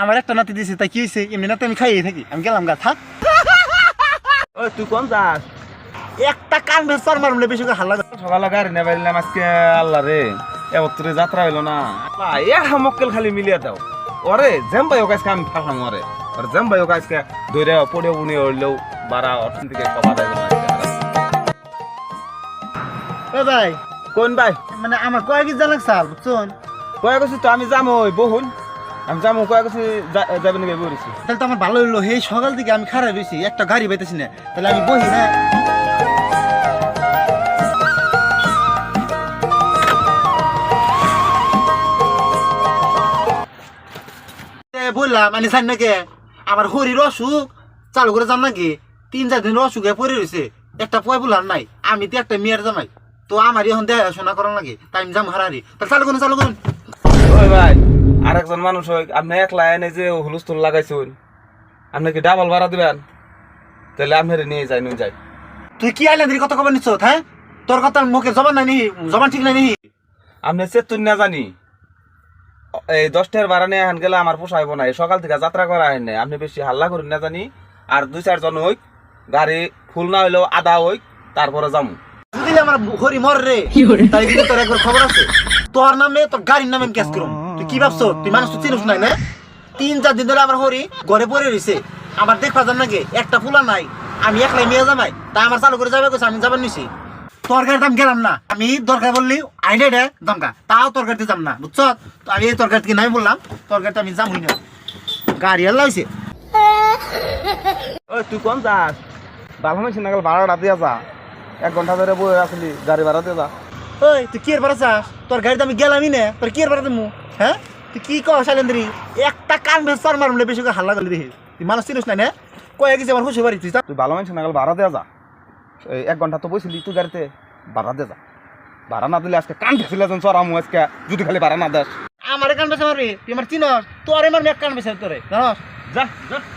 আমার একটা নাতি দিছে তাই কি হয়েছে? এমনি নাতি আমি খাইয়ে থাকি, আমি গেলাম গা, থাক। ওই তুই কোন যাস? একটা কান ভেসার মারলে বেশি করে হাল্লা। সকালে গাড়ি নেই পাইলাম আজকে, আল্লাহ রে এবার তোর যাত্রা হইলো না। মক্কেল খালি মিলিয়ে দাও ওরে, জেম্বাই ওকে আজকে আমি ফাঁসাম ওরে, আর জেম্বাই ওকে আজকে ধরে পড়ে উনি হইলেও বাড়া অর্থনীতিকে সব আদায় করবো। ও ভাই, কোন ভাই? মানে আমার কয়েক জানাক স্যার, বুঝছেন? কয়ে গেছি তো আমি যাবো, ওই বহুন আমি যাবো, কয়ে গেছি যাবেন নাকি বলেছি। তাহলে তো আমার ভালো হইলো, এই সকাল থেকে আমি খারাপ হয়েছি, একটা গাড়ি পাইতেছি না, তাহলে আমি বহি না। বললাম মানে জান নাকি আমার শরীর অসুখ, চালু করে যান নাকি 3-4 দিন অসুখে পড়ে রয়েছে, একটা পয় বলার নাই, আমি তো একটা মেয়ের জামাই, তো আমার এখন দেখাশোনা করার লাগে, তাই আমি যাম হারারি, তাহলে চালু করুন। ওই ভাই, আরেকজন মানুষ হয়, আপনি একলা এনে যে হুলস্থুল লাগাইছুন, আপনি কি ডাবল ভাড়া দিবেন? তাহলে আপনার নিয়ে যাই। তুই কি আইলেন কথা কবার নিচ্ছ? হ্যাঁ, তোর কথা মুখে জবান নাই নি, জবান ঠিক নাই নি। আপনি চেতুন না জানি, এই 10 টাকার ভাড়া নিয়ে এখন গেলে আমার পোষাইব না, সকাল থেকে যাত্রা করা হয় নাই, আপনি বেশি হাল্লা করেন না জানি, আর 2-4 জন হইক, গাড়ি ফুল না হইলেও আধা হইক, তারপরে যাবো। যদি আমার হরি মর রে, তাই কিন্তু তোর একবার খবর আছে, তোর নামে তোর গাড়ির নামে ক্যাশ করুম। তুই কি ভাবছো? তুই মানুষ তো চিনিস নাই না? 3-4 দিন ধরে আমার হরি ঘরে পড়ে রয়েছে, আমার দেখবা যান নাকি একটা ফুলা নাই, আমি একলাই মেয়ে জামাই, তাই আমার চালু করে যাবে কইছে, আমি যাবার নিছি। তোর গাড়িতে আমি গেলাম না, আমি দরকার বললি আইডে দমকা, তাও তোর গাড়িতে যাম না, বুঝছ? তো আমি এই তোর গাড়ি থেকে নাই বললাম, তোর গাড়িতে আমি যামই না, গাড়ি আল্লাহ হয়েছে। ওই তুই কোন যাস? ভালো মেশিন নাগাল ভাড়াটা দিয়ে যা, 1 ঘন্টা ধরে বই আসলি, গাড়ি ভাড়া দিয়ে যা। ওই তুই কি এর ভাড়া চাস? তোর গাড়িতে আমি গেলামই না, তোর কি এর ভাড়া দেবো? হ্যাঁ, তুই কি কস শালেন্দ্রি? একটা কান ভেসার মারলে বেশি করে হাল্লা করলি দেখি, তুই মানুষ চিনিস না? কয়ে গেছি আমার খুশি বাড়ি, তুই ভালো মেশিন নাগাল ভাড়া দিয়ে যা, এই 1 ঘন্টা তো বসিলি তুই গাড়িতে, ভাড়া দিয়ে যা। ভাড়া না দিলে আজকে কান ঠেছিলে যেন চড়ামু আজকে, যদি খালি ভাড়া না দেস। আমার কান বেসা মারবি? তুই আমার চিনস? তোর আমার এক কান বেসা তোরে, জানস? যা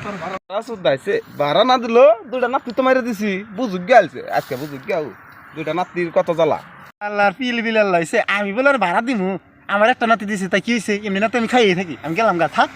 তোর ভাড়া শুধাইছে, ভাড়া না দিলো 2টা নাতি তো মাইরে দিছি, বুঝুক গেলছে আজকে, বুঝুক গেও 2টা নাতির কত জ্বালা। আল্লাহর পিল বিল আল্লাহ, আমি বলে আর ভাড়া দিমু, আমার একটা নাতি দিছে তাই কি হয়েছে? এমনি নাতি আমি খাইয়ে থাকি, আমি গেলাম গা, থাক।